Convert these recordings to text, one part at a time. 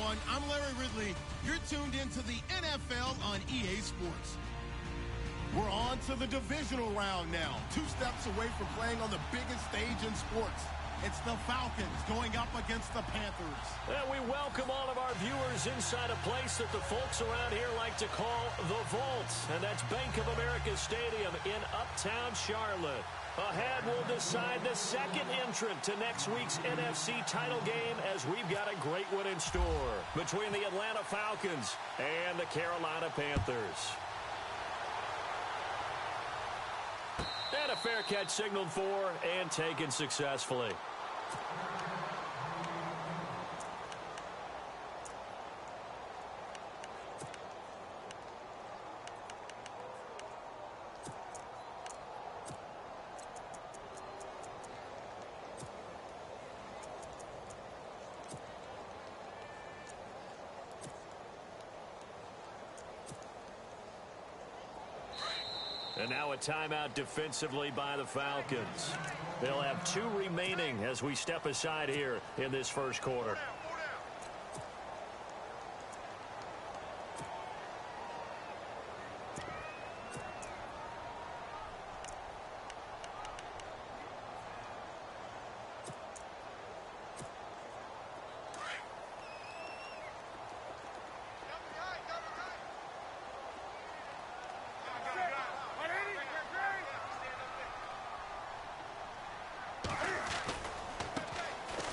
everyone. I'm Larry Ridley. You're tuned into the NFL on EA Sports. We're on to the divisional round now. 2 steps away from playing on the biggest stage in sports. It's the Falcons going up against the Panthers. And we welcome all of our viewers inside a place that the folks around here like to call the Vault. And that's Bank of America Stadium in Uptown Charlotte. Ahead, we'll decide the second entrant to next week's NFC title game as we've got a great one in store between the Atlanta Falcons and the Carolina Panthers. And a fair catch signaled for and taken successfully. And now a timeout defensively by the Falcons. They'll have 2 remaining as we step aside here in this first quarter.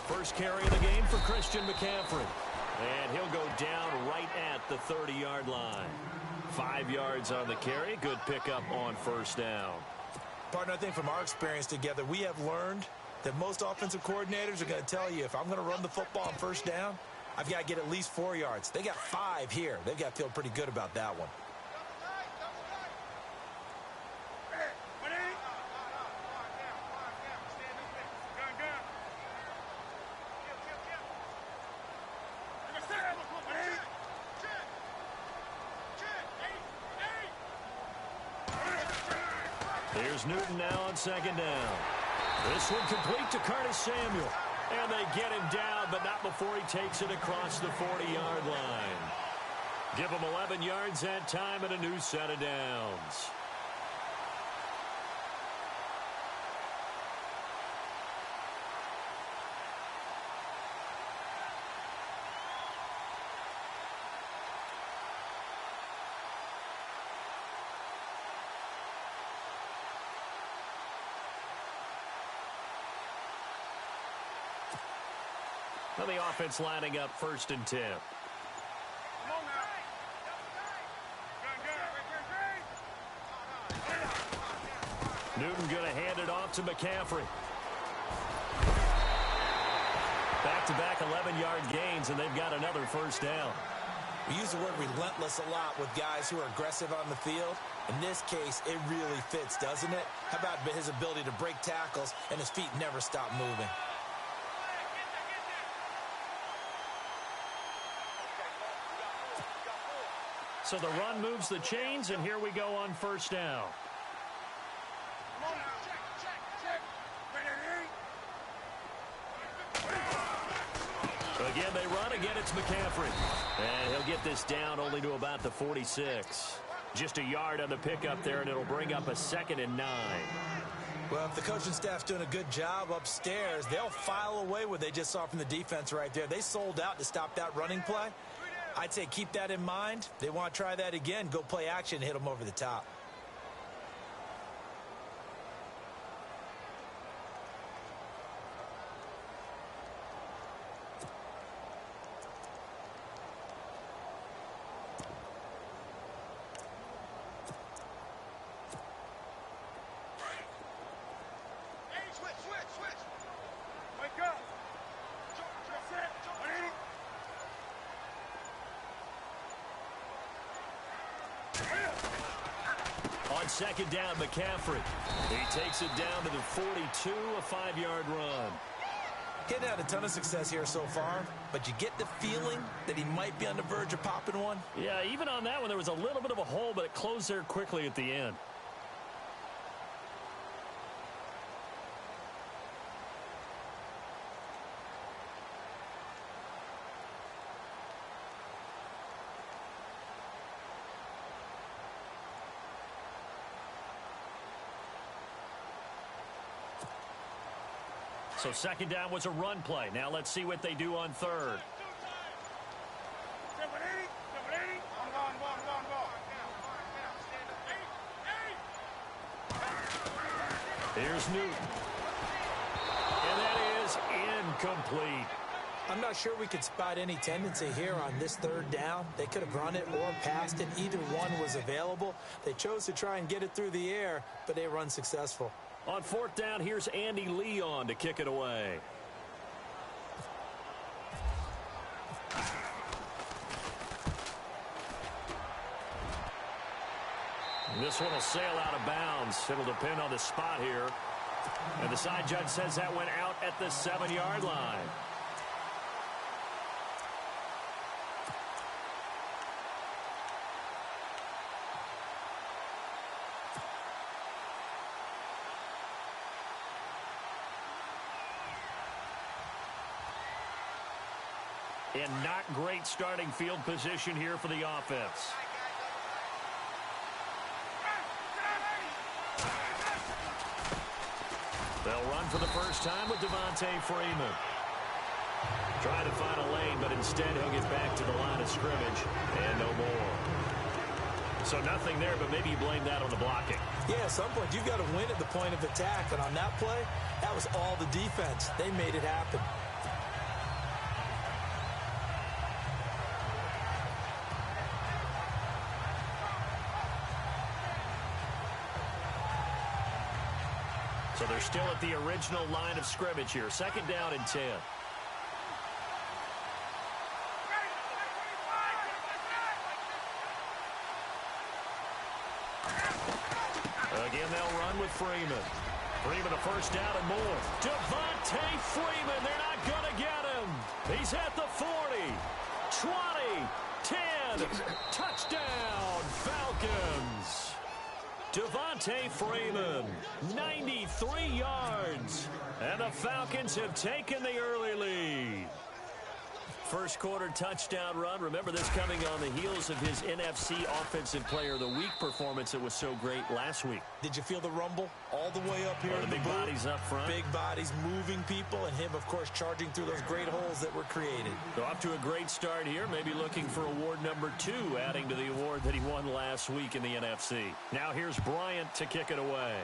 First carry of the game for Christian McCaffrey. And he'll go down right at the 30-yard line. 5 yards on the carry. Good pickup on first down. Partner, I think from our experience together, we have learned that most offensive coordinators are going to tell you, if I'm going to run the football on first down, I've got to get at least 4 yards. They got 5 here. They've got to feel pretty good about that one. Here's Newton now on second down. This one complete to Curtis Samuel. And they get him down, but not before he takes it across the 40-yard line. Give him 11 yards that time and a new set of downs. Now the offense lining up 1st and 10. Newton going to hand it off to McCaffrey. Back-to-back 11-yard gains, and they've got another first down. We use the word relentless a lot with guys who are aggressive on the field. In this case, it really fits, doesn't it? How about his ability to break tackles and his feet never stop moving? So the run moves the chains, and here we go on first down. Again, they run. Again, it's McCaffrey. And he'll get this down only to about the 46. Just a yard on the pickup there, and it'll bring up a 2nd and 9. Well, if the coaching staff's doing a good job upstairs, they'll file away what they just saw from the defense right there. They sold out to stop that running play. I'd say keep that in mind. They want to try that again. Go play action, hit them over the top. On second down, McCaffrey. He takes it down to the 42, a 5-yard run. He hadn't had a ton of success here so far, but you get the feeling that he might be on the verge of popping one. Yeah, even on that one, there was a little bit of a hole, but it closed there quickly at the end. So second down was a run play. Now let's see what they do on third. Here's Newton. And that is incomplete. I'm not sure we could spot any tendency here on this third down. They could have run it or passed it. Either one was available. They chose to try and get it through the air, but they were unsuccessful. On fourth down, here's Andy Leon to kick it away. This one will sail out of bounds. It'll depend on the spot here. And the side judge says that went out at the 7-yard line. And not great starting field position here for the offense. They'll run for the first time with Devontae Freeman. Trying to find a lane, but instead he'll get back to the line of scrimmage and no more. So nothing there, but maybe you blame that on the blocking. Yeah, at some point you've got to win at the point of attack. And on that play, that was all the defense. They made it happen. So they're still at the original line of scrimmage here. Second down and 10. Again, they'll run with Freeman. Freeman a first down and more. Devontae Freeman, they're not going to get him. He's at the 40, 20, 10, touchdown, Falcons. Devontae Freeman, 93 yards. And the Falcons have taken the early lead. First quarter touchdown run. Remember this coming on the heels of his NFC Offensive Player of the Week performance that was so great last week. Did you feel the rumble all the way up here? The big bodies up front. Big bodies moving people, and him, of course, charging through those great holes that were created. So off to a great start here. Maybe looking for award number 2, adding to the award that he won last week in the NFC. Now here's Bryant to kick it away.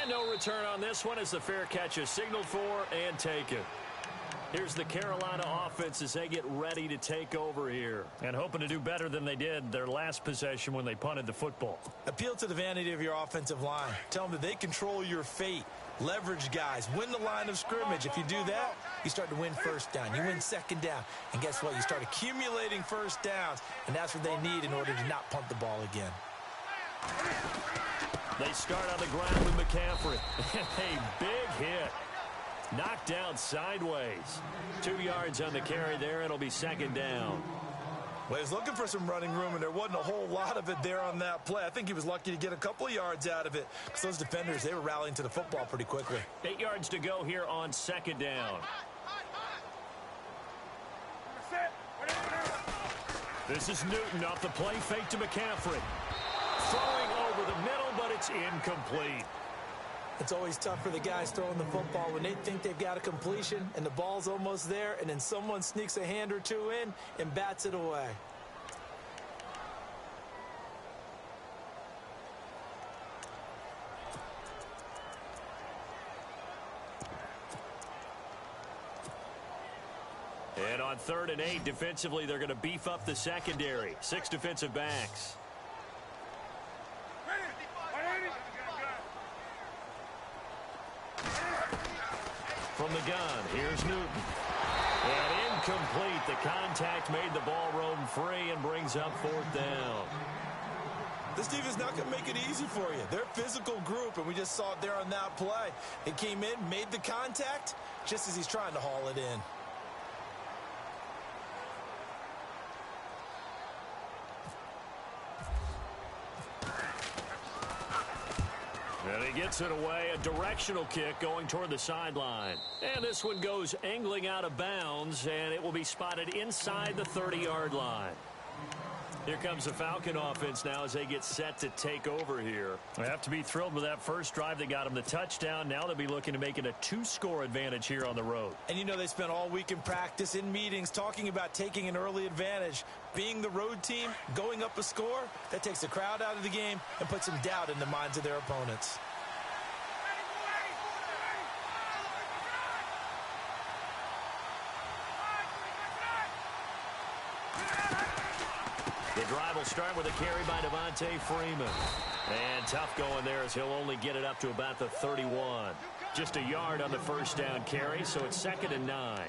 And no return on this one as the fair catch is signaled for and taken. Here's the Carolina offense as they get ready to take over here. And hoping to do better than they did their last possession when they punted the football. Appeal to the vanity of your offensive line. Tell them that they control your fate. Leverage guys. Win the line of scrimmage. If you do that, you start to win first down. You win second down. And guess what? You start accumulating first downs. And that's what they need in order to not punt the ball again. They start on the ground with McCaffrey. A big hit. Knocked down sideways. 2 yards on the carry there. It'll be second down. Well, he was looking for some running room, and there wasn't a whole lot of it there on that play. I think he was lucky to get a couple of yards out of it because those defenders, they were rallying to the football pretty quickly. 8 yards to go here on second down. This is Newton off the play fake to McCaffrey. Throwing over the middle, but it's incomplete. It's always tough for the guys throwing the football when they think they've got a completion and the ball's almost there, and then someone sneaks a hand or two in and bats it away. And on 3rd and 8, defensively, they're going to beef up the secondary. 6 defensive backs. From the gun, here's Newton. And incomplete. The contact made the ball roam free and brings up 4th down. This team is not going to make it easy for you. They're a physical group, and we just saw it there on that play. It came in, made the contact, just as he's trying to haul it in. And he gets it away, a directional kick going toward the sideline. And this one goes angling out of bounds, and it will be spotted inside the 30-yard line. Here comes the Falcon offense now as they get set to take over here. They have to be thrilled with that first drive that got them the touchdown. Now they'll be looking to make it a 2-score advantage here on the road. And you know they spent all week in practice, in meetings, talking about taking an early advantage. Being the road team, going up a score, that takes the crowd out of the game and puts some doubt in the minds of their opponents. The drive will start with a carry by Devontae Freeman. And tough going there as he'll only get it up to about the 31. Just a yard on the first down carry, so it's 2nd and 9.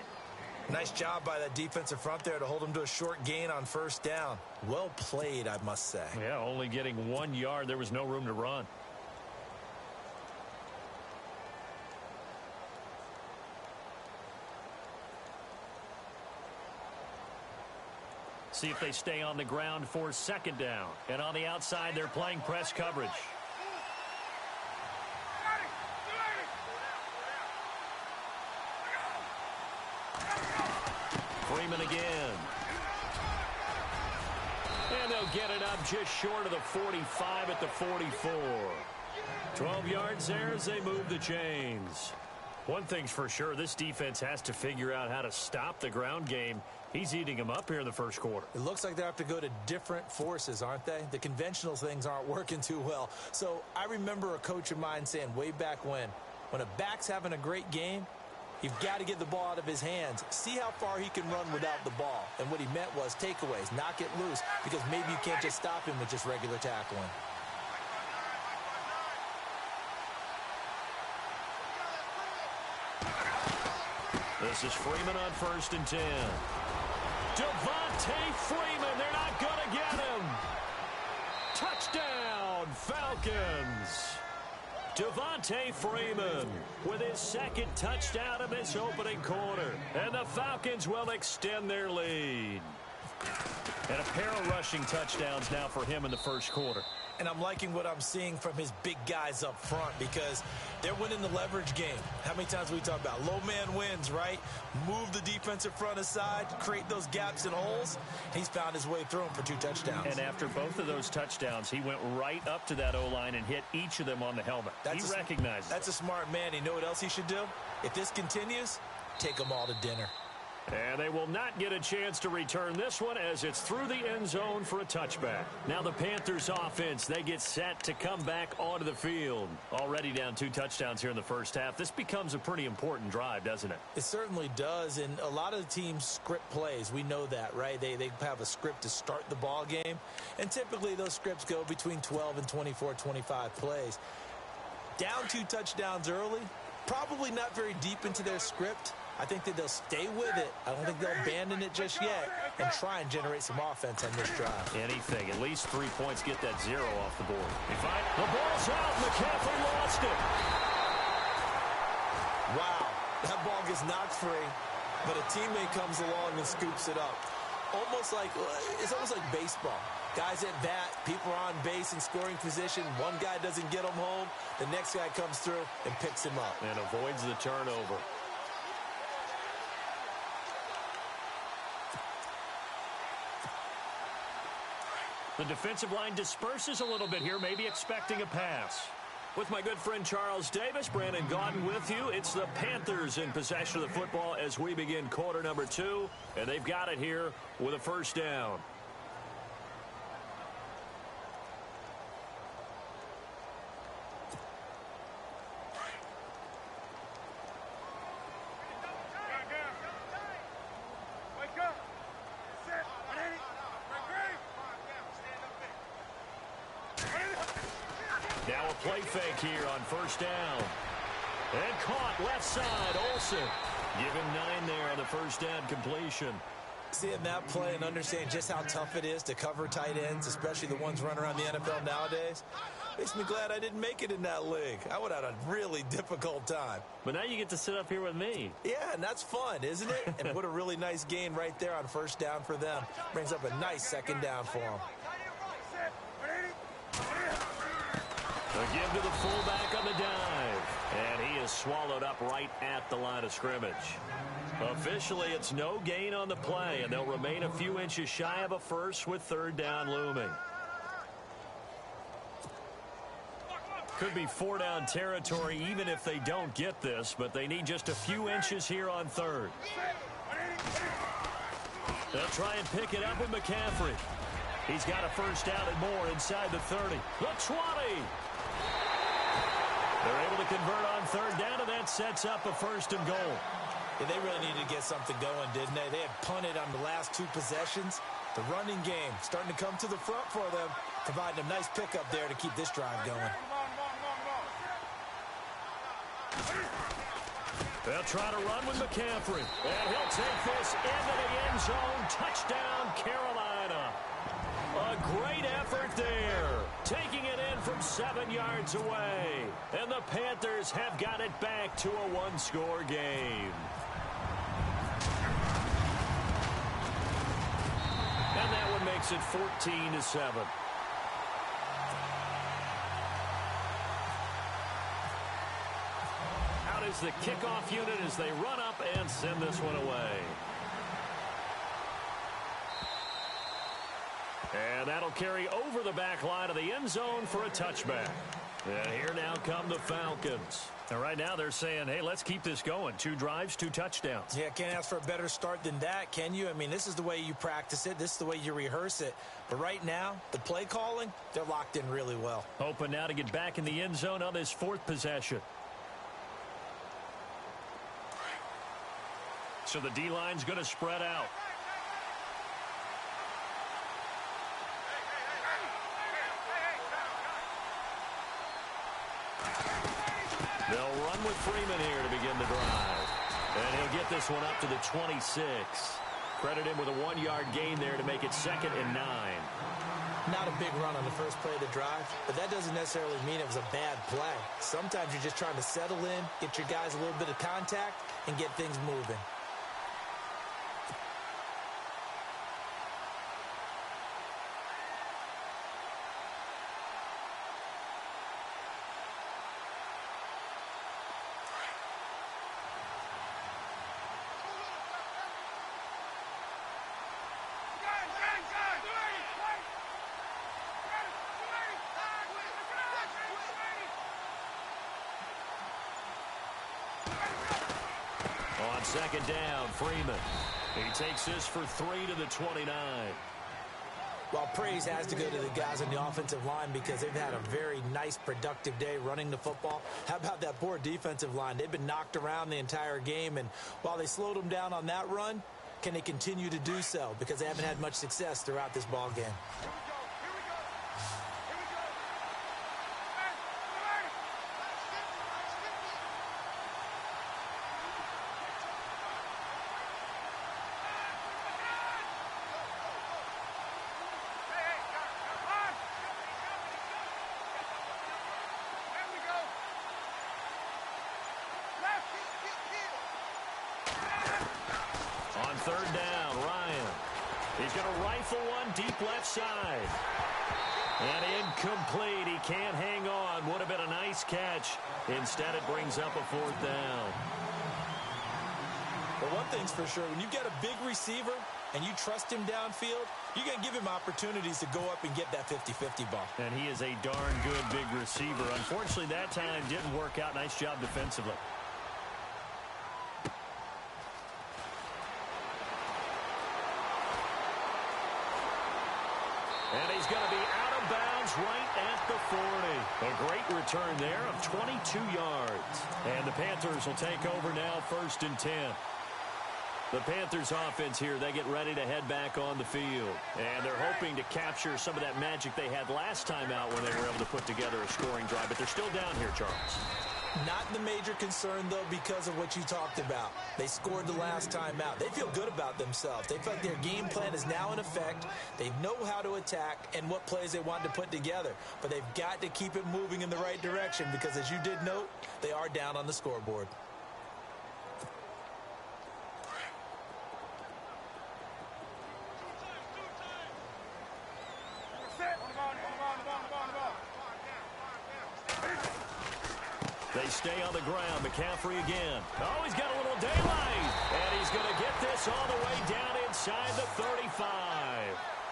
Nice job by that defensive front there to hold him to a short gain on first down. Well played, I must say. Yeah, only getting 1 yard. There was no room to run. See if they stay on the ground for 2nd down. And on the outside, they're playing press coverage. Freeman again. And they'll get it up just short of the 45 at the 44. 12 yards there as they move the chains. One thing's for sure, this defense has to figure out how to stop the ground game. He's eating them up here in the first quarter. It looks like they have to go to different forces, aren't they? The conventional things aren't working too well. So I remember a coach of mine saying way back when a back's having a great game, you've got to get the ball out of his hands. See how far he can run without the ball. And what he meant was takeaways, knock it loose, because maybe you can't just stop him with just regular tackling. This is Freeman on 1st and 10. Devontae Freeman, they're not going to get him. Touchdown, Falcons. Devontae Freeman with his 2nd touchdown of this opening quarter. And the Falcons will extend their lead. And a pair of rushing touchdowns now for him in the first quarter. And I'm liking what I'm seeing from his big guys up front because they're winning the leverage game. How many times we talk about low man wins, right? Move the defensive front aside, create those gaps and holes. He's found his way through them for 2 touchdowns. And after both of those touchdowns, he went right up to that O-line and hit each of them on the helmet. He recognizes That's a smart man. You know what else he should do? If this continues, take them all to dinner. And they will not get a chance to return this one as it's through the end zone for a touchback. Now the Panthers offense, they get set to come back onto the field. Already down 2 touchdowns here in the first half. This becomes a pretty important drive, doesn't it? It certainly does, and a lot of the teams script plays. We know that, right? They have a script to start the ball game, and typically those scripts go between 12 and 24, 25 plays. Down 2 touchdowns early, probably not very deep into their script. I think that they'll stay with it. I don't think they'll abandon it just yet and try and generate some offense on this drive. Anything. At least 3 points. Get that 0 off the board. The ball's out. McCaffrey lost it. Wow. That ball gets knocked free, but a teammate comes along and scoops it up. It's almost like baseball. Guys at bat, people are on base in scoring position. One guy doesn't get them home. The next guy comes through and picks him up. And avoids the turnover. The defensive line disperses a little bit here, maybe expecting a pass. With my good friend Charles Davis, Brandon Gaudin with you. It's the Panthers in possession of the football as we begin quarter number 2. And they've got it here with a first down. Now a play fake here on first down. And caught left side, Olsen. Give him 9 there on the first down completion. Seeing that play and understand just how tough it is to cover tight ends, especially the ones running around the NFL nowadays, makes me glad I didn't make it in that league. I would have had a really difficult time. But now you get to sit up here with me. Yeah, and that's fun, isn't it? And what a really nice gain right there on first down for them. Brings up a nice second down for them. A give to the fullback on the dive. And he is swallowed up right at the line of scrimmage. Officially, it's no gain on the play, and they'll remain a few inches shy of a first with third down looming. Could be four-down territory even if they don't get this, but they need just a few inches here on third. They'll try and pick it up with McCaffrey. He's got a first down and more inside the 30. The 20. They're able to convert on third down, and that sets up a first and goal. Yeah, they really needed to get something going, didn't they? They had punted on the last two possessions. The running game starting to come to the front for them, providing a nice pickup there to keep this drive going. They'll try to run with McCaffrey. And he'll take this into the end zone. Touchdown, Carolina. A great effort there. Taking it in from 7 yards away. And the Panthers have got it back to a one-score game. And that one makes it 14-7. Out is the kickoff unit as they run up and send this one away. And that'll carry over the back line of the end zone for a touchback. And here now come the Falcons. And right now they're saying, hey, let's keep this going. 2 drives, 2 touchdowns. Yeah, can't ask for a better start than that, can you? I mean, this is the way you practice it. This is the way you rehearse it. But right now, the play calling, they're locked in really well. Hoping now to get back in the end zone on this 4th possession. So the D-line's going to spread out. They'll run with Freeman here to begin the drive. And he'll get this one up to the 26. Credit him with a 1-yard gain there to make it 2nd and 9. Not a big run on the first play of the drive, but that doesn't necessarily mean it was a bad play. Sometimes you're just trying to settle in, get your guys a little bit of contact, and get things moving. On 2nd down, Freeman. He takes this for 3 to the 29. Well, praise has to go to the guys on the offensive line because they've had a very nice, productive day running the football. How about that poor defensive line? They've been knocked around the entire game, and while they slowed them down on that run, can they continue to do so? Because they haven't had much success throughout this ball game. On 3rd down, Ryan. He's going to rifle one deep left side. And incomplete. He can't hang on. Would have been a nice catch. Instead, it brings up a 4th down. Well, one thing's for sure. When you've got a big receiver and you trust him downfield, you're going to give him opportunities to go up and get that 50-50 ball. And he is a darn good big receiver. Unfortunately, that time didn't work out. Nice job defensively. And he's going to be out of bounds right at the 40. A great return there of 22 yards. And the Panthers will take over now 1st and 10. The Panthers offense here, they get ready to head back on the field. And they're hoping to capture some of that magic they had last time out when they were able to put together a scoring drive. But they're still down here, Charles. Not the major concern, though, because of what you talked about. They scored the last time out. They feel good about themselves. They feel like their game plan is now in effect. They know how to attack and what plays they want to put together. But they've got to keep it moving in the right direction because, as you did note, they are down on the scoreboard. They to stay on the ground. McCaffrey again. Oh, he's got a little daylight. And he's going to get this all the way down inside the 35.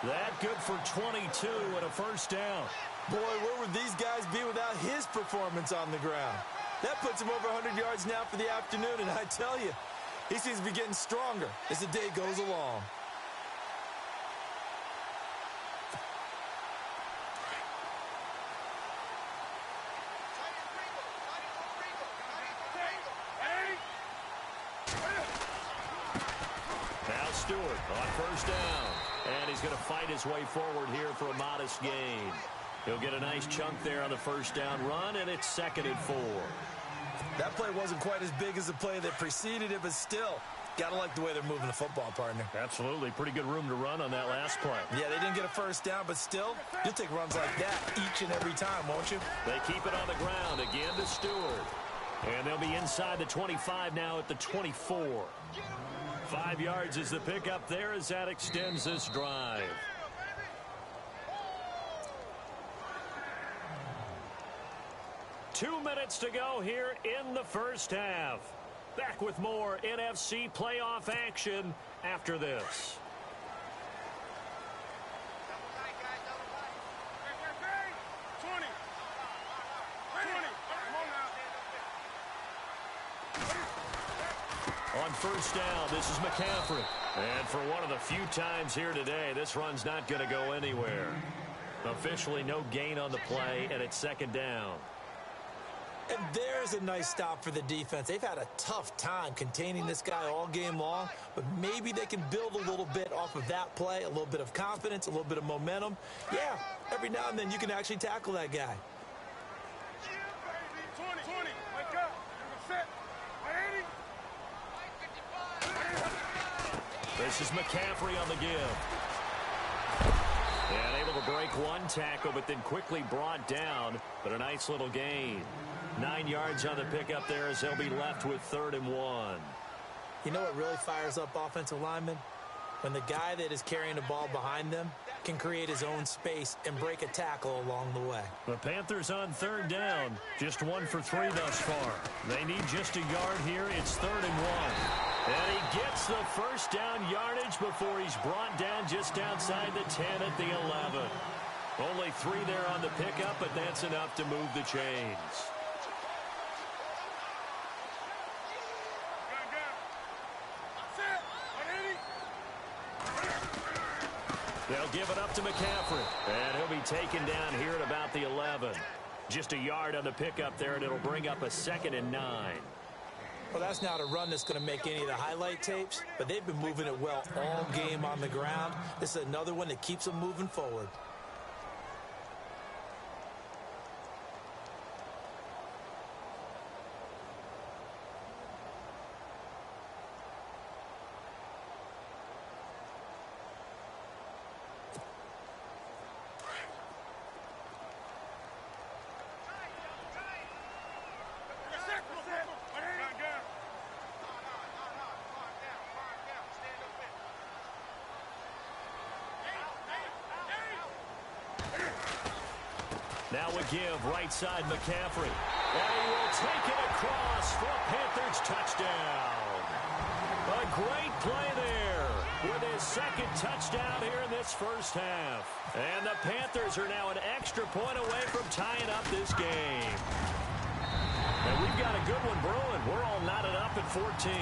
That good for 22 and a first down. Boy, where would these guys be without his performance on the ground? That puts him over 100 yards now for the afternoon, and I tell you, he seems to be getting stronger as the day goes along. Now Stewart on first down. And he's going to fight his way forward here for a modest gain. He'll get a nice chunk there on the first down run, and it's 2nd and 4. That play wasn't quite as big as the play that preceded it, but still, got to like the way they're moving the football, partner. Absolutely. Pretty good room to run on that last play. Yeah, they didn't get a first down, but still, you'll take runs like that each and every time, won't you? They keep it on the ground again to Stewart. And they'll be inside the 25 now at the 24. 5 yards is the pickup there as that extends this drive. Two minutes to go here in the first half. Back with more NFC playoff action after this. On first down, this is McCaffrey. And for one of the few times here today, this run's not going to go anywhere. Officially no gain on the play, and it's 2nd down. And there's a nice stop for the defense. They've had a tough time containing this guy all game long, but maybe they can build a little bit off of that play, a little bit of confidence, a little bit of momentum. Yeah, every now and then you can actually tackle that guy. This is McCaffrey on the give. And able to break one tackle, but then quickly brought down. But a nice little gain. 9 yards on the pickup there as they'll be left with 3rd and 1. You know what really fires up offensive linemen? When the guy that is carrying the ball behind them can create his own space and break a tackle along the way. The Panthers on 3rd down. Just 1 for 3 thus far. They need just a yard here. It's 3rd and 1. And he gets the first down yardage before he's brought down just outside the 10 at the 11. Only 3 there on the pickup, but that's enough to move the chains. They'll give it up to McCaffrey. And he'll be taken down here at about the 11. Just a yard on the pickup there, and it'll bring up a 2nd and 9. Well, that's not a run that's going to make any of the highlight tapes, but they've been moving it well all game on the ground. This is another one that keeps them moving forward. Now a give, right side McCaffrey. And he will take it across for a Panthers touchdown. A great play there with his 2nd touchdown here in this first half. And the Panthers are now an extra point away from tying up this game. And we've got a good one brewing. We're all knotted up at 14.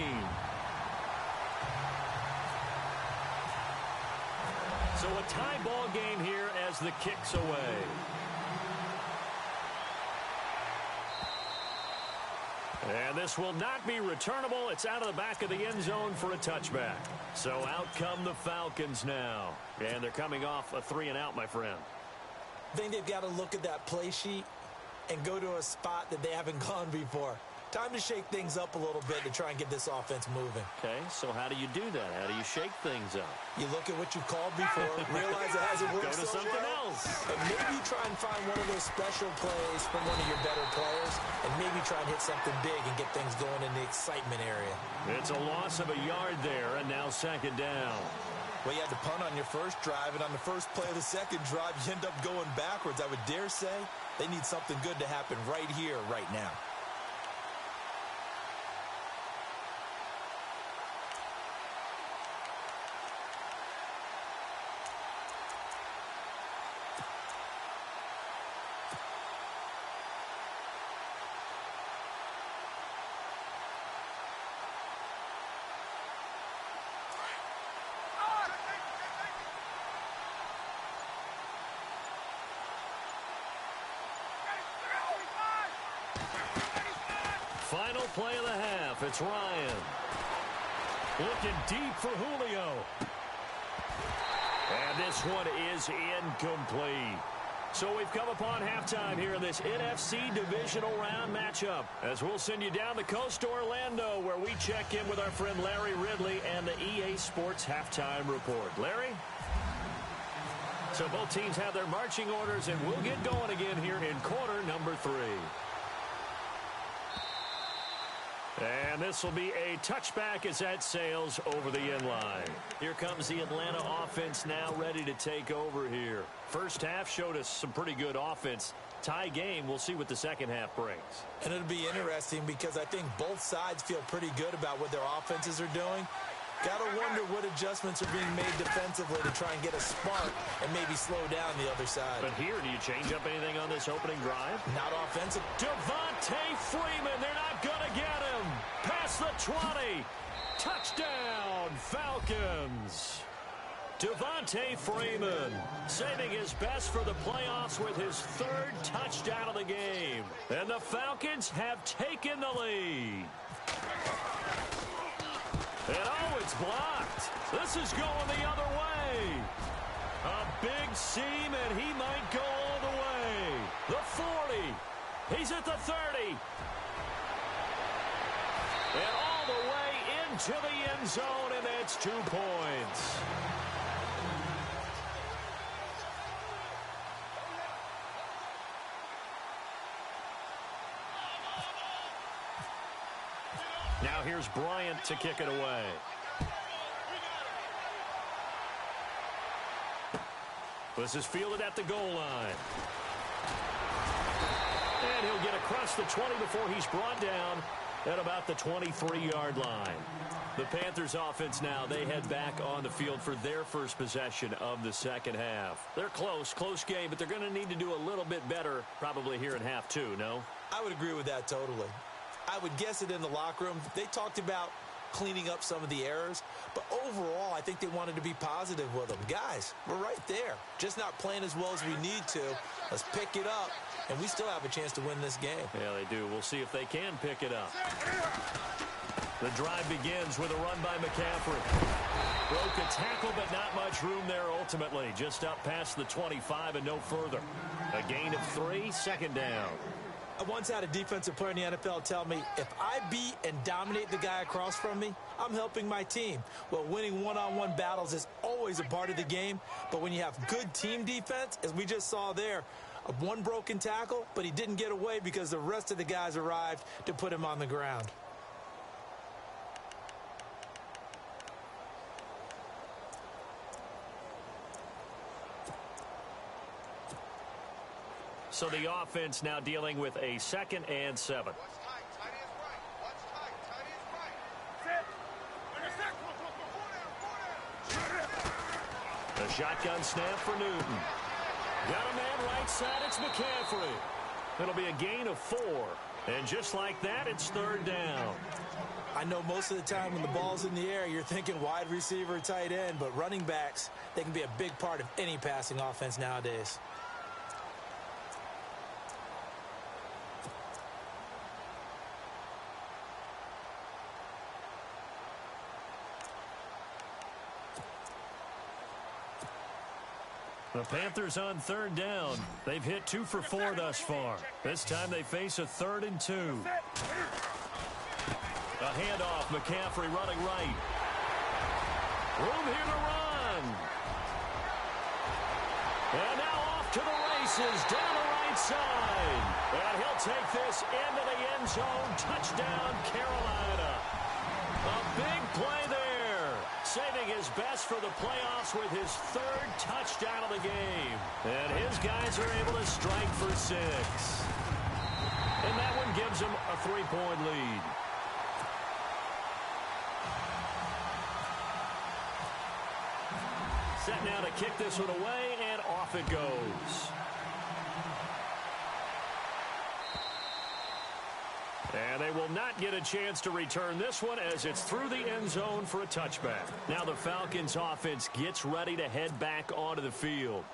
So a tie ball game here as the kick's away. And this will not be returnable. It's out of the back of the end zone for a touchback. So out come the Falcons now. And they're coming off a 3-and-out, my friend. I think they've got to look at that play sheet and go to a spot that they haven't gone before. Time to shake things up a little bit to try and get this offense moving. Okay, so how do you do that? How do you shake things up? You look at what you've called before, realize it hasn't worked Go to so something well, else. and maybe try and find one of those special plays from one of your better players, and maybe try and hit something big and get things going in the excitement area. It's a loss of a yard there, and now 2nd down. Well, you had to punt on your first drive, and on the first play of the second drive, you end up going backwards. I would dare say they need something good to happen right here, right now. Final play of the half. It's Ryan. Looking deep for Julio. And this one is incomplete. So we've come upon halftime here in this NFC Divisional Round matchup, as we'll send you down the coast to Orlando, where we check in with our friend Larry Ridley and the EA Sports Halftime Report. Larry? So both teams have their marching orders, and we'll get going again here in quarter number 3. And this will be a touchback as that sails over the end line. Here comes the Atlanta offense now ready to take over here. First half showed us some pretty good offense. Tie game, we'll see what the second half brings. And it'll be interesting because I think both sides feel pretty good about what their offenses are doing. Got to wonder what adjustments are being made defensively to try and get a spark and maybe slow down the other side. But here, do you change up anything on this opening drive? Not offensive. Devontae Freeman, they're not going to get him. Past the 20. Touchdown, Falcons. Devontae Freeman saving his best for the playoffs with his 3rd touchdown of the game. And the Falcons have taken the lead. And oh, it's blocked. This is going the other way. A big seam, and he might go all the way. The 40. He's at the 30. And all the way into the end zone, and that's 2 points. Now here's Bryant to kick it away. This is fielded at the goal line. And he'll get across the 20 before he's brought down at about the 23-yard line. The Panthers offense now, they head back on the field for their first possession of the second half. They're close game, but they're going to need to do a little bit better probably here in half 2, no? I would agree with that totally. I would guess it in the locker room. They talked about cleaning up some of the errors, but overall, I think they wanted to be positive with them. Guys, we're right there. Just not playing as well as we need to. Let's pick it up, and we still have a chance to win this game. Yeah, they do. We'll see if they can pick it up. The drive begins with a run by McCaffrey. Broke a tackle, but not much room there ultimately. Just up past the 25 and no further. A gain of 3, second down. I once had a defensive player in the NFL tell me, if I beat and dominate the guy across from me, I'm helping my team. Well, winning one-on-one battles is always a part of the game, but when you have good team defense, as we just saw there, one broken tackle, but he didn't get away because the rest of the guys arrived to put him on the ground. So the offense now dealing with a 2nd and 7. A shotgun snap for Newton. Got a man right side, it's McCaffrey. It'll be a gain of 4. And just like that, it's 3rd down. I know most of the time when the ball's in the air, you're thinking wide receiver, tight end, but running backs, they can be a big part of any passing offense nowadays. The Panthers on 3rd down. They've hit 2 for 4 thus far. This time they face a 3rd and 2. A handoff, McCaffrey running right. Room here to run. And now off to the races down the right side. And he'll take this into the end zone. Touchdown, Carolina. A big play there. Saving his best for the playoffs with his 3rd touchdown of the game. And his guys are able to strike for 6. And that one gives him a 3-point lead. Set now to kick this one away, and off it goes. And they will not get a chance to return this one as it's through the end zone for a touchback. Now the Falcons offense gets ready to head back onto the field.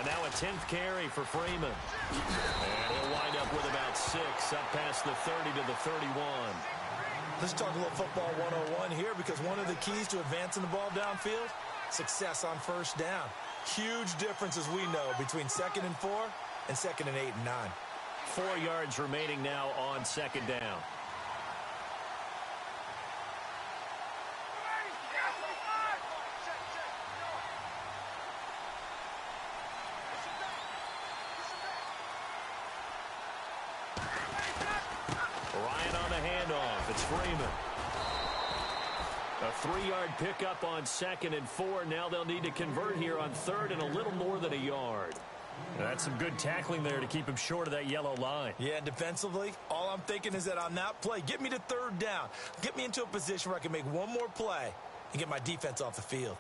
And now a 10th carry for Freeman. And he'll wind up with about 6, up past the 30 to the 31. Let's talk a little football 101 here, because one of the keys to advancing the ball downfield, success on first down. Huge difference, as we know, between 2nd and 4 and 2nd and 8 and 9. 4 yards remaining now on 2nd down. Ryan on the handoff. It's Freeman. A 3-yard pickup on 2nd and 4. Now they'll need to convert here on 3rd and a little more than a yard. That's some good tackling there to keep him short of that yellow line. Yeah, defensively, all I'm thinking is that on that play, get me to 3rd down. Get me into a position where I can make one more play and get my defense off the field.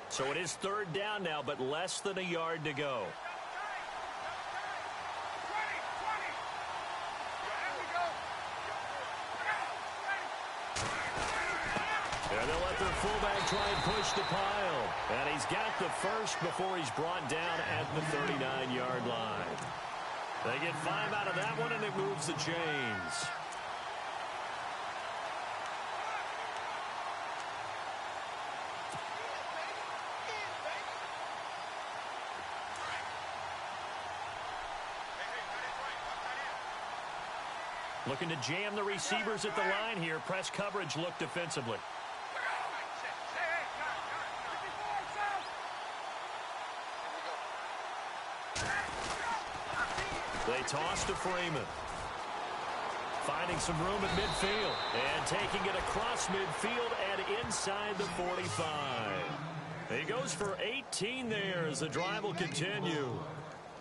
So it is 3rd down now, but less than a yard to go. And they'll let their fullback try and push the pile. And he's got the first before he's brought down at the 39-yard line. They get 5 out of that one, and it moves the chains. Looking to jam the receivers at the line here. Press coverage look defensively. They toss to Freeman. Finding some room at midfield. And taking it across midfield and inside the 45. He goes for 18 there as the drive will continue.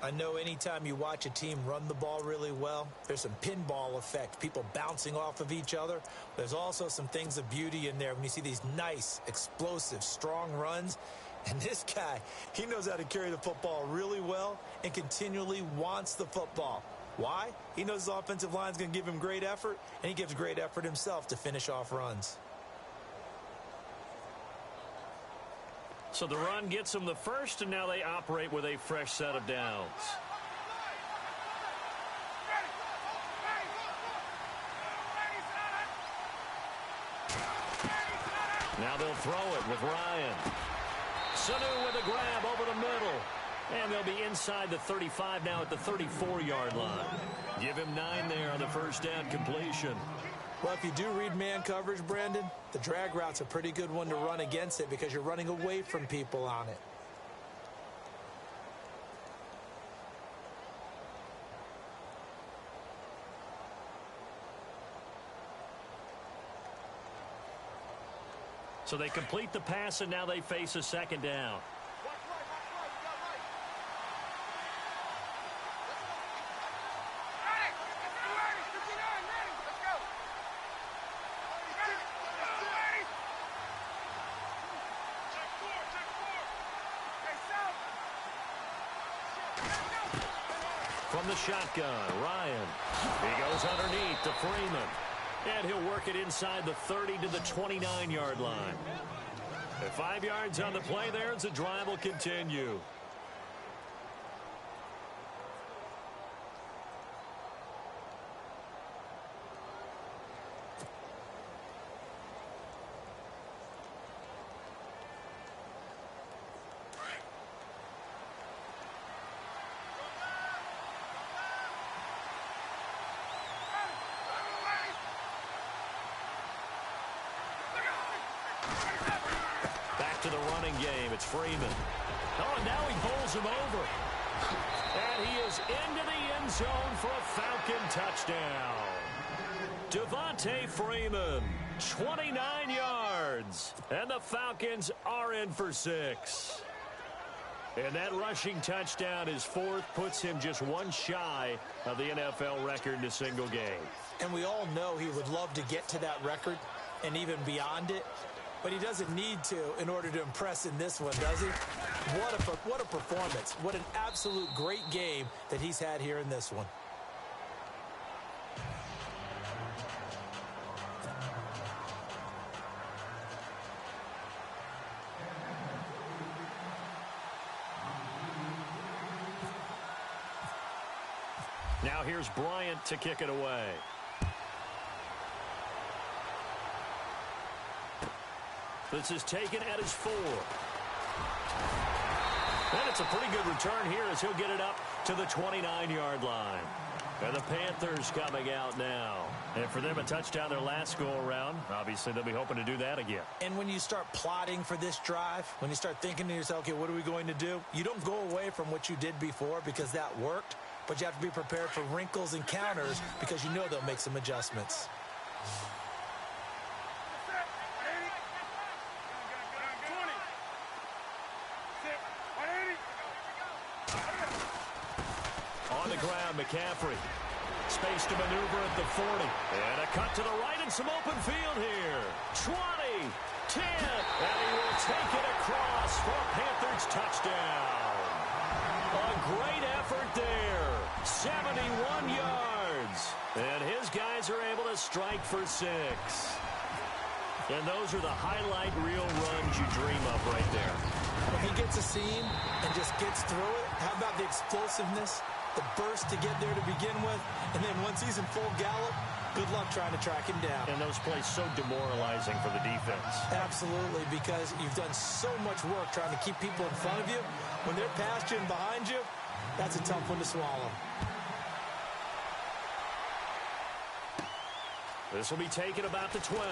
I know anytime you watch a team run the ball really well, there's some pinball effect, people bouncing off of each other. There's also some things of beauty in there when you see these nice, explosive, strong runs. And this guy, he knows how to carry the football really well and continually wants the football. Why? He knows his offensive line is going to give him great effort, and he gives great effort himself to finish off runs. So the run gets them the first, and now they operate with a fresh set of downs. Now they'll throw it with Ryan. Sanu with a grab over the middle. And they'll be inside the 35 now at the 34-yard line. Give him 9 there on the first down completion. Well, if you do read man coverage, Brandon, the drag route's a pretty good one to run against it because you're running away from people on it. So they complete the pass, and now they face a second down. From the shotgun, Ryan. He goes underneath to Freeman. And he'll work it inside the 30 to the 29-yard line. At 5 yards on the play there, as the drive will continue. To the running game, it's Freeman. Oh, and now he bowls him over. And he is into the end zone for a Falcon touchdown. Devontae Freeman, 29 yards. And the Falcons are in for 6. And that rushing touchdown, his 4th, puts him just 1 shy of the NFL record in a single game. And we all know he would love to get to that record and even beyond it. But he doesn't need to in order to impress in this one, does he? What a performance. What an absolute great game that he's had here in this one. Now here's Bryant to kick it away. This is taken at his 4. And it's a pretty good return here as he'll get it up to the 29-yard line. And the Panthers coming out now. And for them, a touchdown their last go-around. Obviously, they'll be hoping to do that again. And when you start plotting for this drive, when you start thinking to yourself, okay, what are we going to do? You don't go away from what you did before because that worked, but you have to be prepared for wrinkles and counters because you know they'll make some adjustments. On the ground, McCaffrey. Space to maneuver at the 40. And a cut to the right and some open field here. 20, 10, and he will take it across for a Panthers touchdown. A great effort there. 71 yards. And his guys are able to strike for 6. And those are the highlight reel runs you dream of right there. If he gets a seam and just gets through it, how about the explosiveness? The burst to get there to begin with, and then once he's in full gallop, good luck trying to track him down. And those plays so demoralizing for the defense. Absolutely, because you've done so much work trying to keep people in front of you. When they're past you and behind you, that's a tough one to swallow. This will be taken about the 12.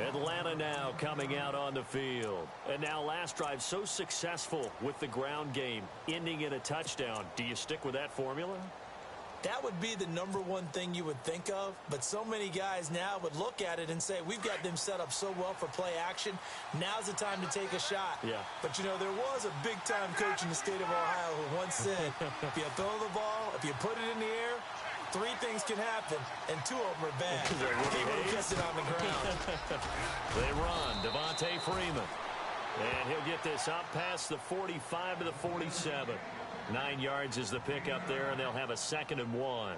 Atlanta now coming out on the field. And now last drive so successful with the ground game, ending in a touchdown. Do you stick with that formula? That would be the number one thing you would think of, but so many guys now would look at it and say, we've got them set up so well for play action. Now's the time to take a shot. Yeah. But, you know, there was a big-time coach in the state of Ohio who once said, if you throw the ball, if you put it in the air, 3 things can happen, and 2 of them are bad. He would have kept it on the ground. They run. Devontae Freeman. And he'll get this up past the 45 to the 47. 9 yards is the pickup there, and they'll have a 2nd and 1.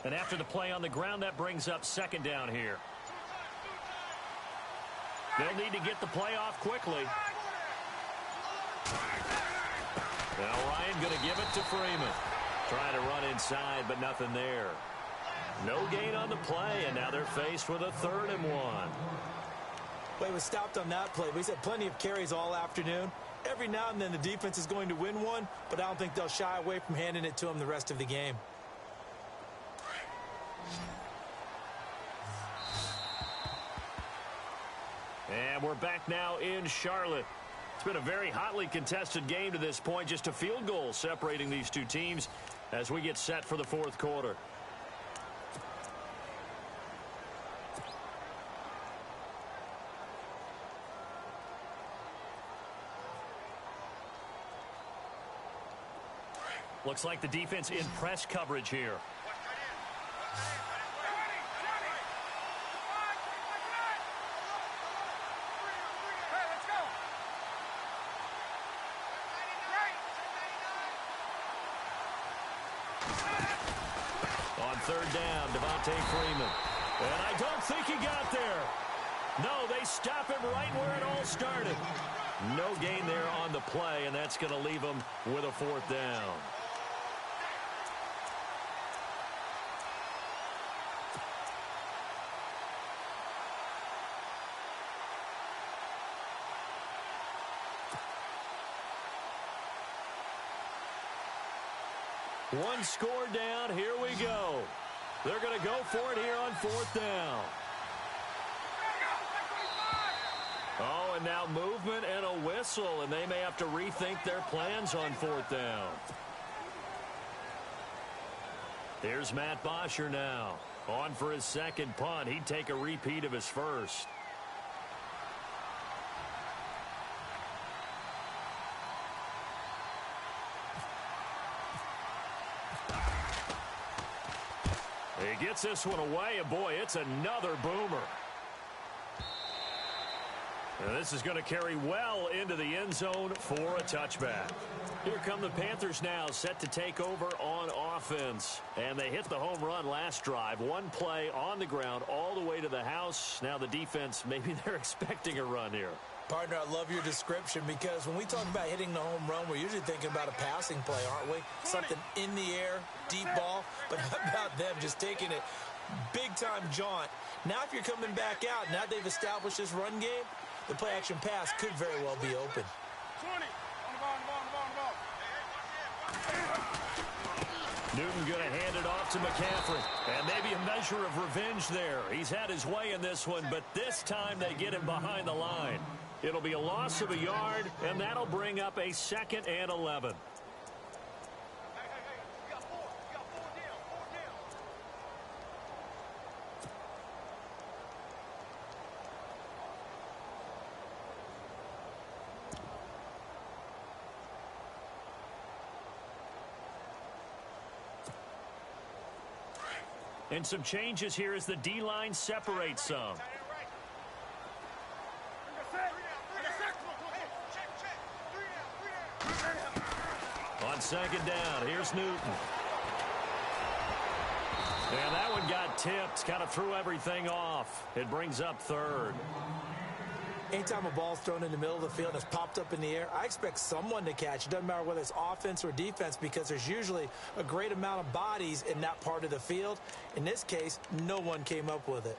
And after the play on the ground, that brings up 2nd down here. They'll need to get the play off quickly. Now Ryan going to give it to Freeman. Trying to run inside, but nothing there. No gain on the play, and now they're faced with a 3rd and 1. Well, he was stopped on that play, but he's had plenty of carries all afternoon. Every now and then the defense is going to win one, but I don't think they'll shy away from handing it to him the rest of the game. And we're back now in Charlotte. It's been a very hotly contested game to this point. Just a field goal separating these two teams as we get set for the 4th quarter. Looks like the defense in press coverage here. On 3rd down, Devontae Freeman. And I don't think he got there. No, they stop him right where it all started. No gain there on the play, and that's going to leave him with a 4th down. One score down. Here we go. They're going to go for it here on 4th down. Oh, and now movement and a whistle, and they may have to rethink their plans on 4th down. Here's Matt Bosher now. On for his 2nd punt. He'd take a repeat of his first. He gets this one away, and boy, it's another boomer. And this is going to carry well into the end zone for a touchback. Here come the Panthers now, set to take over on offense. And they hit the home run last drive. One play on the ground all the way to the house. Now the defense, maybe they're expecting a run here. Partner, I love your description because when we talk about hitting the home run, we're usually thinking about a passing play, aren't we? Something in the air, deep ball. But how about them just taking it big-time jaunt? Now if you're coming back out, now they've established this run game, the play-action pass could very well be open. 20. On the ball, on the ball. Newton going to hand it off to McCaffrey. And maybe a measure of revenge there. He's had his way in this one, but this time they get him behind the line. It'll be a loss of a yard, and that'll bring up a 2nd and 11. And some changes here as the D-line separates some. On 2nd down, here's Newton. And that one got tipped, kind of threw everything off. It brings up 3rd. Anytime a ball's thrown in the middle of the field and it's popped up in the air, I expect someone to catch. It doesn't matter whether it's offense or defense because there's usually a great amount of bodies in that part of the field. In this case, no one came up with it.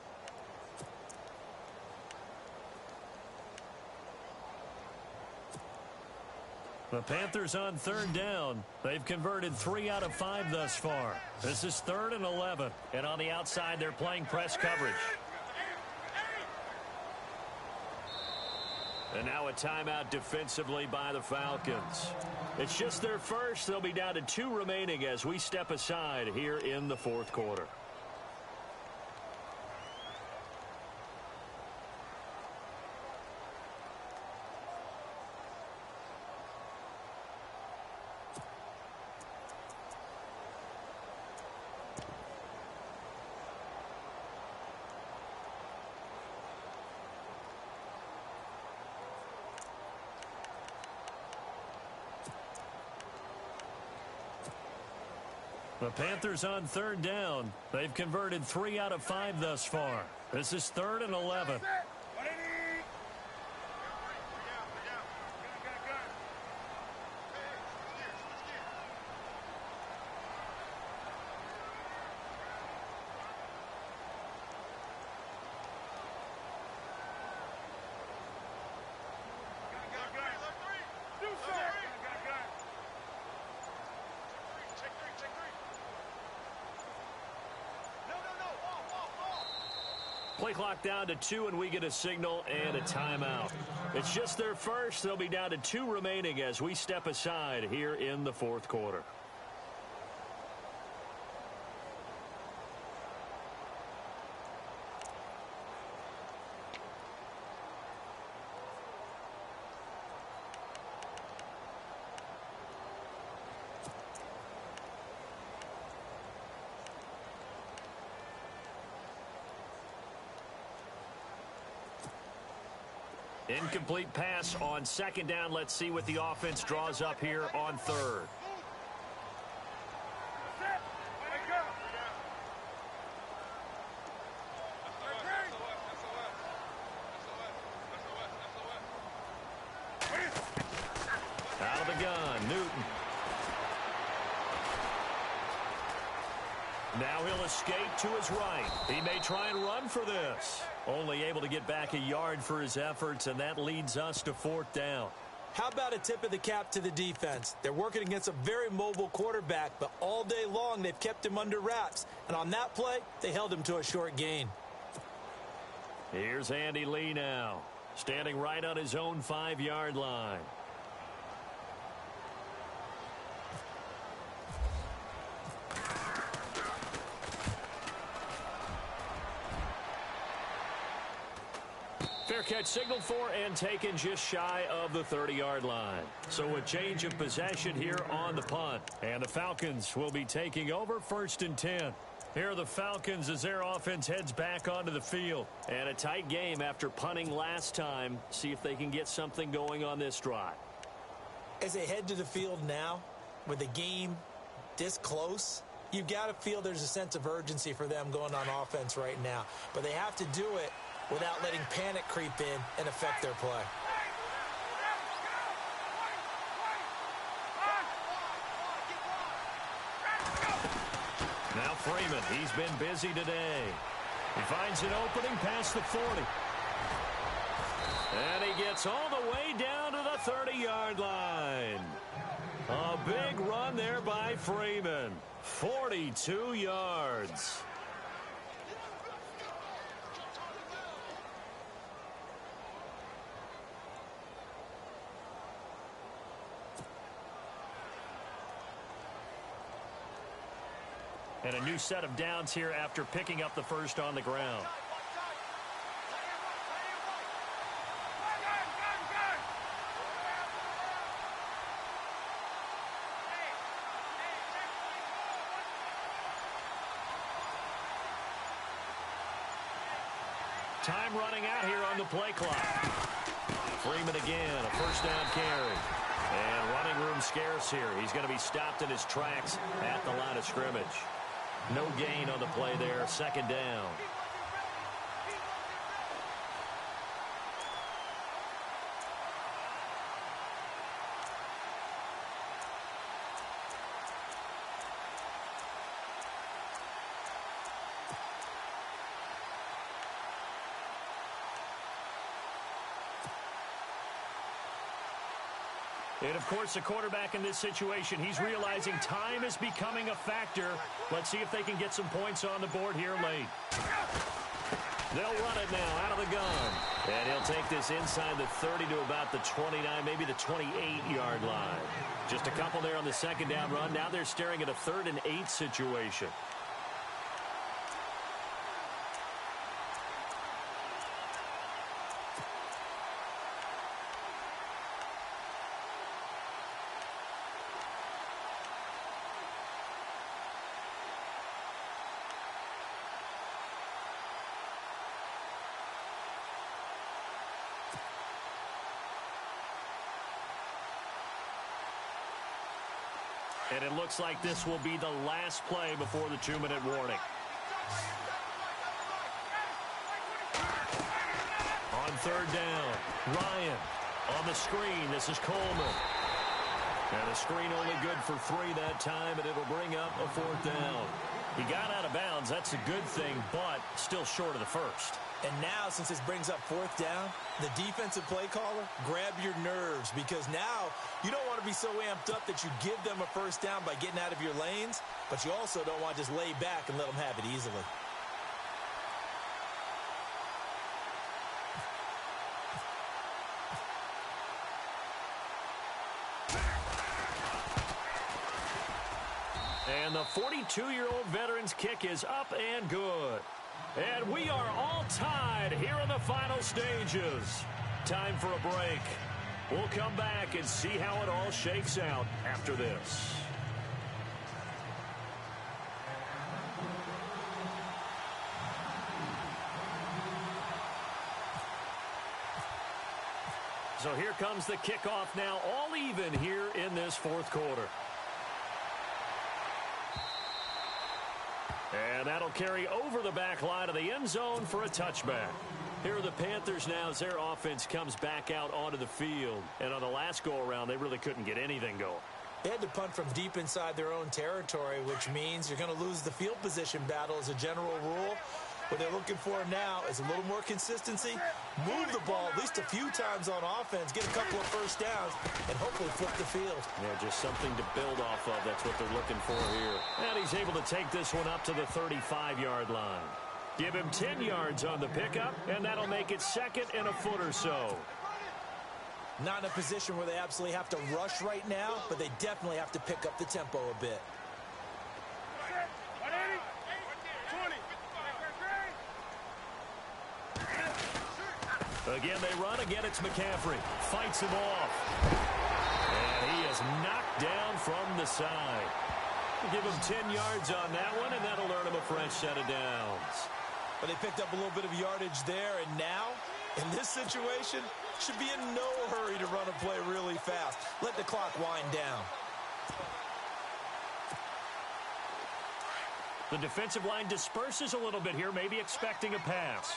The Panthers on 3rd down. They've converted 3 out of 5 thus far. This is 3rd and 11. And on the outside, they're playing press coverage. And now a timeout defensively by the Falcons. It's just their first. They'll be down to 2 remaining as we step aside here in the 4th quarter. The Panthers on 3rd down. They've converted 3 out of 5 thus far. This is 3rd and 11. Play clock down to 2, and we get a signal and a timeout. It's just their first. They'll be down to 2 remaining as we step aside here in the 4th quarter. Incomplete pass on 2nd down. Let's see what the offense draws up here on 3rd. Out of the gun, Newton. Now he'll escape to his right. He may try and run for this. Only able to get back a yard for his efforts, and that leads us to 4th down. How about a tip of the cap to the defense? They're working against a very mobile quarterback, but all day long they've kept him under wraps. And on that play, they held him to a short gain. Here's Andy Lee now, standing right on his own 5-yard line. Fair catch signaled for and taken just shy of the 30-yard line. So a change of possession here on the punt. And the Falcons will be taking over 1st and 10. Here are the Falcons as their offense heads back onto the field. And a tight game after punting last time. See if they can get something going on this drive. As they head to the field now, with the game this close, you've got to feel there's a sense of urgency for them going on offense right now. But they have to do it without letting panic creep in and affect their play. Now Freeman, he's been busy today. He finds an opening past the 40. And he gets all the way down to the 30-yard line. A big run there by Freeman. 42 yards. And a new set of downs here after picking up the first on the ground. Time running out here on the play clock. Freeman again, a first down carry. And running room scarce here. He's going to be stopped in his tracks at the line of scrimmage. No gain on the play there, second down. And, of course, the quarterback in this situation, he's realizing time is becoming a factor. Let's see if they can get some points on the board here late. They'll run it now out of the gun. And he'll take this inside the 30 to about the 29, maybe the 28-yard line. Just a couple there on the second down run. Now they're staring at a 3rd and 8 situation. And it looks like this will be the last play before the 2-minute warning. On 3rd down, Ryan on the screen. This is Coleman. And the screen only good for 3 that time, and it'll bring up a 4th down. He got out of bounds. That's a good thing, but still short of the first. And now, since this brings up 4th down, the defensive play caller, grab your nerves, because now you don't want to be so amped up that you give them a first down by getting out of your lanes, but you also don't want to just lay back and let them have it easily. And the 42-year-old veteran's kick is up and good. And we are all tied here in the final stages. Time for a break. We'll come back and see how it all shakes out after this. So here comes the kickoff now, all even here in this 4th quarter. And that'll carry over the back line of the end zone for a touchback. Here are the Panthers now as their offense comes back out onto the field. And on the last go-around, they really couldn't get anything going. They had to punt from deep inside their own territory, which means you're going to lose the field position battle as a general rule. What they're looking for now is a little more consistency, move the ball at least a few times on offense, get a couple of first downs, and hopefully flip the field. Yeah, just something to build off of. That's what they're looking for here. And he's able to take this one up to the 35-yard line. Give him 10 yards on the pickup, and that'll make it 2nd and a foot or so. Not in a position where they absolutely have to rush right now, but they definitely have to pick up the tempo a bit. Again, they run. Again, it's McCaffrey. Fights him off. And he is knocked down from the side. Give him 10 yards on that one, and that'll earn him a fresh set of downs. But they picked up a little bit of yardage there, and now, in this situation, should be in no hurry to run a play really fast. Let the clock wind down. The defensive line disperses a little bit here, maybe expecting a pass.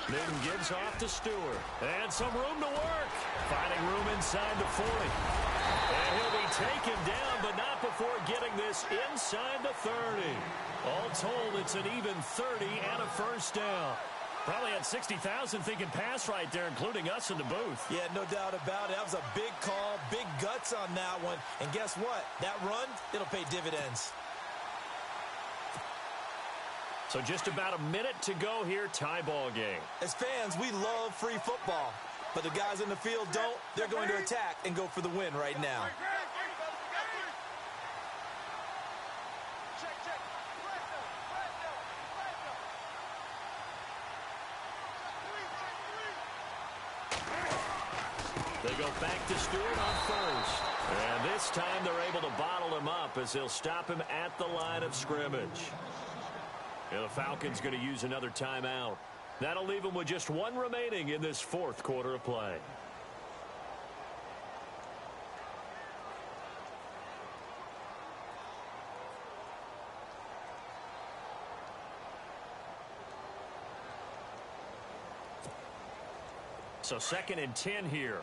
Then gives off to Stewart. And some room to work. Finding room inside the 40. And he'll be taken down, but not before getting this inside the 30. All told, it's an even 30 and a first down. Probably had 60,000 thinking pass right there, including us in the booth. Yeah, no doubt about it. That was a big call, big guts on that one. And guess what? That run, it'll pay dividends. So just about a minute to go here, tie ball game. As fans, we love free football. But the guys in the field don't. They're going to attack and go for the win right now. They go back to Stewart on first. And this time they're able to bottle him up as they'll stop him at the line of scrimmage. And the Falcons going to use another timeout. That'll leave them with just one remaining in this fourth quarter of play. So 2nd and 10 here.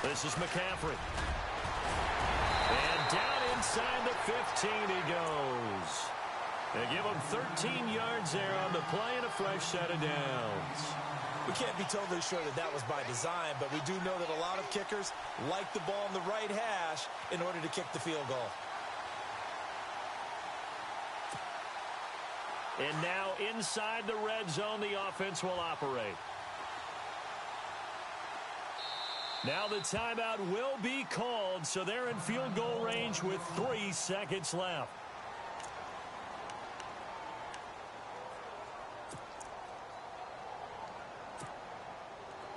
This is McCaffrey. And down inside the 15 he goes. They give him 13 yards there on the play and a fresh set of downs. We can't be totally sure that that was by design, but we do know that a lot of kickers like the ball on the right hash in order to kick the field goal. And now inside the red zone, the offense will operate. Now the timeout will be called, so they're in field goal range with 3 seconds left.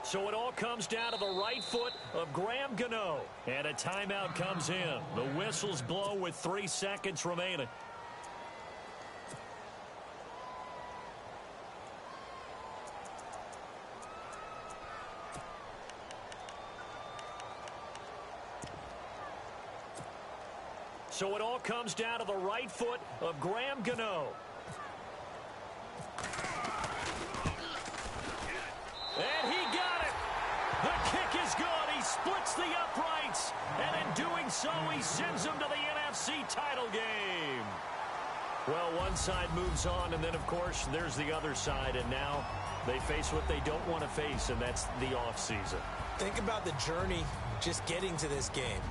So it all comes down to the right foot of Graham Gano. And a timeout comes in. The whistles blow with 3 seconds remaining. So it all comes down to the right foot of Graham Gano. And he got it. The kick is good. He splits the uprights. And in doing so, he sends them to the NFC title game. Well, one side moves on, and then, of course, there's the other side. And now they face what they don't want to face, and that's the offseason. Think about the journey just getting to this game.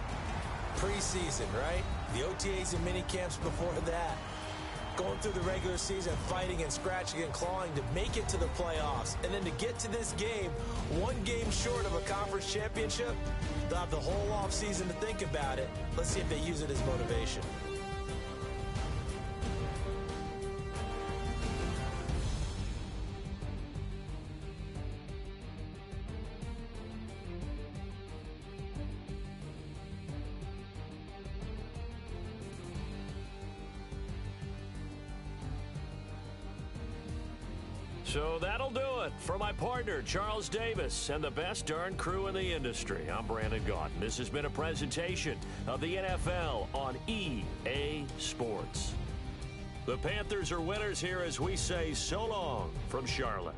Preseason, right? The OTAs and mini camps before that. Going through the regular season, fighting and scratching and clawing to make it to the playoffs. And then to get to this game, one game short of a conference championship, they'll have the whole offseason to think about it. Let's see if they use it as motivation. So that'll do it for my partner, Charles Davis, and the best darn crew in the industry. I'm Brandon Gaudin. This has been a presentation of the NFL on EA Sports. The Panthers are winners here as we say so long from Charlotte.